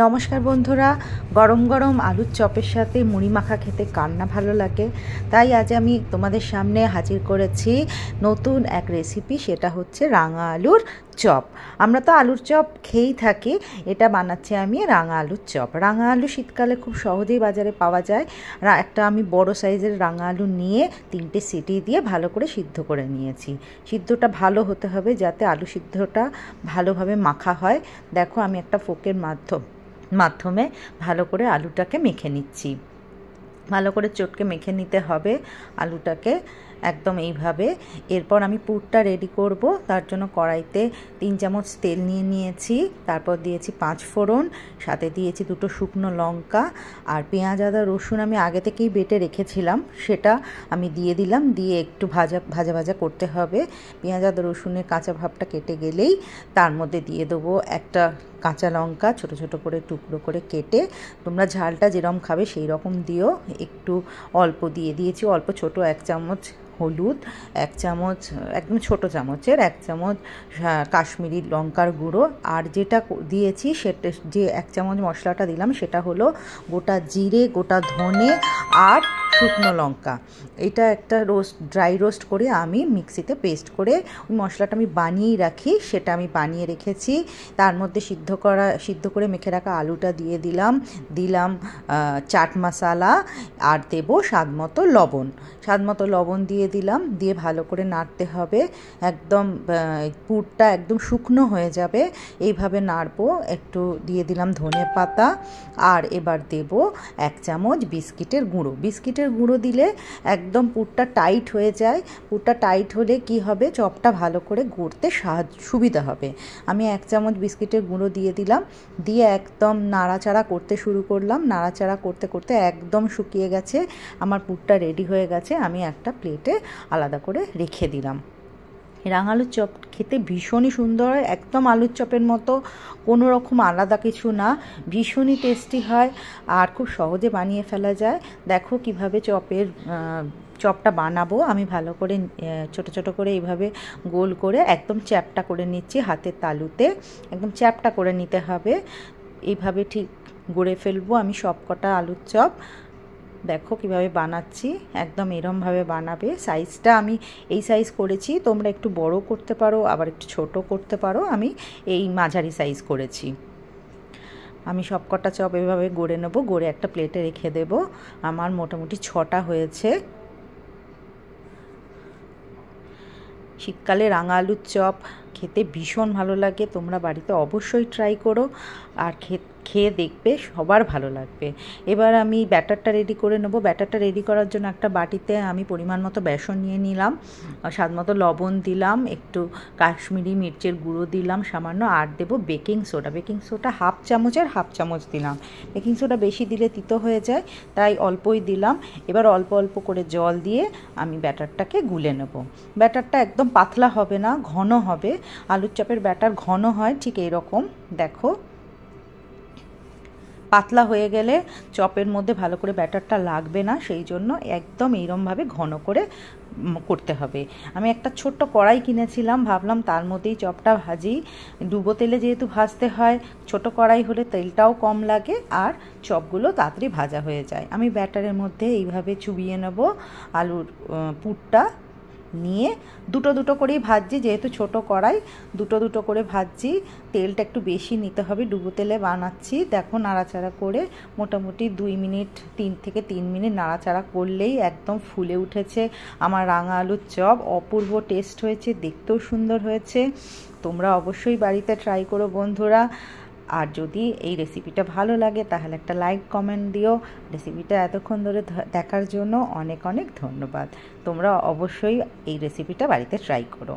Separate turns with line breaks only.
নমস্কার বন্ধুরা, গরম গরম আলুর চপের সাথে মুড়ি মাখা খেতে কার না ভালো লাগে। তাই আজ আমি তোমাদের সামনে হাজির করেছি নতুন এক রেসিপি, সেটা হচ্ছে রাঙা আলুর চপ। আমরা তো আলুর চপ খেয়েই থাকি, এটা বানাচ্ছি আমি রাঙা আলুর চপ। রাঙা আলু শীতকালে খুব সহজেই বাজারে পাওয়া যায়। একটা আমি বড় সাইজের রাঙা আলু নিয়ে 3টে সিটি দিয়ে ভালো করে সিদ্ধ করে নিয়েছি। সিদ্ধটা ভালো হতে হবে যাতে আলু সিদ্ধটা ভালোভাবে মাখা হয়। দেখো, আমি একটা ফোকের মাধ্যমে ভালো করে আলুটাকে মেখে নিচ্ছি। ভালো করে চটকে মেখে নিতে হবে আলুটাকে একদম এইভাবে। এরপর আমি পুরটা রেডি করব। তার জন্য কড়াইতে 3 চামচ তেল নিয়েছি, তারপর দিয়েছি 5 ফোড়ন, সাথে দিয়েছি 2টো শুকনো লঙ্কা আর পেঁয়াজ আদা রসুন আমি আগে থেকেই বেটে রেখেছিলাম, সেটা আমি দিয়ে দিলাম। দিয়ে একটু ভাজা করতে হবে। পেঁয়াজ আদা রসুনের কাঁচা ভাবটা কেটে গেলেই তার মধ্যে দিয়ে দেবো একটা কাঁচা লঙ্কা ছোট ছোট করে টুকরো করে কেটে। তোমরা ঝালটা যেরকম খাবে সেই রকম দিও। একটু অল্প দিয়েছি, অল্প ছোট 1 চামচ হলুদ, 1 চামচ একদম ছোট চামচের 1 চামচ কাশ্মীরি লঙ্কার গুঁড়ো। আর যেটা দিয়েছি সেটা, যে 1 চামচ মশলাটা দিলাম সেটা হলো গোটা জিরে, গোটা ধনে আর শুকনো লঙ্কা। এটা একটা ড্রাই রোস্ট করে আমি মিক্সিতে পেস্ট করে ওই মশলাটা আমি বানিয়েই রাখি, সেটা আমি বানিয়ে রেখেছি। তার মধ্যে সিদ্ধ করে মেখে রাখা আলুটা দিয়ে দিলাম চাট মশলা আর দেবো স্বাদ মতো লবণ দিয়ে দিলাম। দিয়ে ভালো করে নাড়তে হবে, একদম পুরটা একদম শুকনো হয়ে যাবে এইভাবে নাড়বো। একটু দিয়ে দিলাম ধনে পাতা আর এবার দেব 1 চামচ বিস্কিটের গুঁড়ো দিলে একদম পুরটা টাইট হয়ে যায়। পুরটা টাইট হলে কি হবে, চপটা ভালো করে গড়তে সুবিধা হবে। আমি 1 চামচ বিস্কিটের গুঁড়ো দিয়ে দিলাম, দিয়ে একদম নাড়াচাড়া করতে শুরু করলাম। নাড়াচাড়া করতে করতে একদম শুকিয়ে গেছে, আমার পুরটা রেডি হয়ে গেছে। আমি একটা প্লেটে আলাদা করে রেখে দিলাম। রাঙা আলুর চপ খেতে ভীষণই সুন্দর হয়, একদম আলুর চপের মতো, কোনো রকম আলাদা কিছু না, ভীষণই টেস্টি হয় আর খুব সহজে বানিয়ে ফেলা যায়। দেখো কিভাবে চপটা বানাবো। আমি ভালো করে ছোট ছোট করে এইভাবে গোল করে একদম চ্যাপটা করে নিচ্ছি হাতের তালুতে, একদম চ্যাপটা করে নিতে হবে। এইভাবে ঠিক গড়ে ফেলবো আমি সব কটা আলুর চপ। দেখো কিভাবে বানাচ্ছি, একদম এরমভাবে বানাবে। সাইজটা আমি এই সাইজ করেছি, তোমরা একটু বড় করতে পারো আবার একটু ছোট করতে পারো। আমি এই মাঝারি সাইজ করেছি। আমি সব কটা চপ এভাবে গড়ে নেবো, গড়ে একটা প্লেটে রেখে দেব। আমার মোটামুটি 6টা হয়েছে। শীতকালে রাঙা আলুর চপ খেতে ভীষণ ভালো লাগে, তোমরা বাড়িতে অবশ্যই ট্রাই করো আর খেয়ে দেখবে সবার ভালো লাগবে। এবার আমি ব্যাটারটা রেডি করে নেব। ব্যাটারটা রেডি করার জন্য একটা বাটিতে আমি পরিমাণ মতো বেসন নিয়ে নিলাম, স্বাদ মতো লবণ দিলাম, একটু কাশ্মীরি মির্চের গুঁড়ো দিলাম সামান্য, আর দেবো বেকিং সোডা। 1/2 চামচের 1/2 চামচ দিলাম। বেকিং সোডা বেশি দিলে তিতো হয়ে যায়, তাই অল্পই দিলাম। এবার অল্প অল্প করে জল দিয়ে আমি ব্যাটারটাকে গুলে নেব। ব্যাটারটা একদম পাতলা হবে না, ঘন হবে। আলুর চপের ব্যাটার ঘন হয় ঠিক এইরকম। দেখো, পাতলা হয়ে গেলে চপের মধ্যে ভালো করে ব্যাটারটা লাগবে না, সেই জন্য একদম এইরমভাবে ঘন করে করতে হবে। আমি একটা ছোট্ট কড়াই কিনেছিলাম, ভাবলাম তার মধ্যেই চপটা ভাজি। ডুবো তেলে যেহেতু ভাজতে হয়, ছোট কড়াই হলে তেলটাও কম লাগে আর চপগুলো তাড়াতাড়ি ভাজা হয়ে যায়। আমি ব্যাটারের মধ্যে এইভাবে চুবিয়ে নেব আলুর পুরটা নিয়ে। দুটো করেই ভাজছি, যেহেতু ছোট কড়াই দুটো করে ভাজছি। তেলটা একটু বেশি নিতে হবে, ডুবো তেলে বানাচ্ছি। দেখো নাড়াচাড়া করে মোটামুটি 3 থেকে 3 মিনিট নাড়াচাড়া করলেই একদম ফুলে উঠেছে আমার রাঙা আলুর চপ। অপূর্ব টেস্ট হয়েছে, দেখতেও সুন্দর হয়েছে। তোমরা অবশ্যই বাড়িতে ট্রাই করো বন্ধুরা। আর যদি এই রেসিপিটা ভালো লাগে তাহলে একটা লাইক কমেন্ট দিও। রেসিপিটা এতক্ষণ ধরে দেখার জন্য অনেক অনেক ধন্যবাদ। তোমরা অবশ্যই এই রেসিপিটা বাড়িতে ট্রাই করো।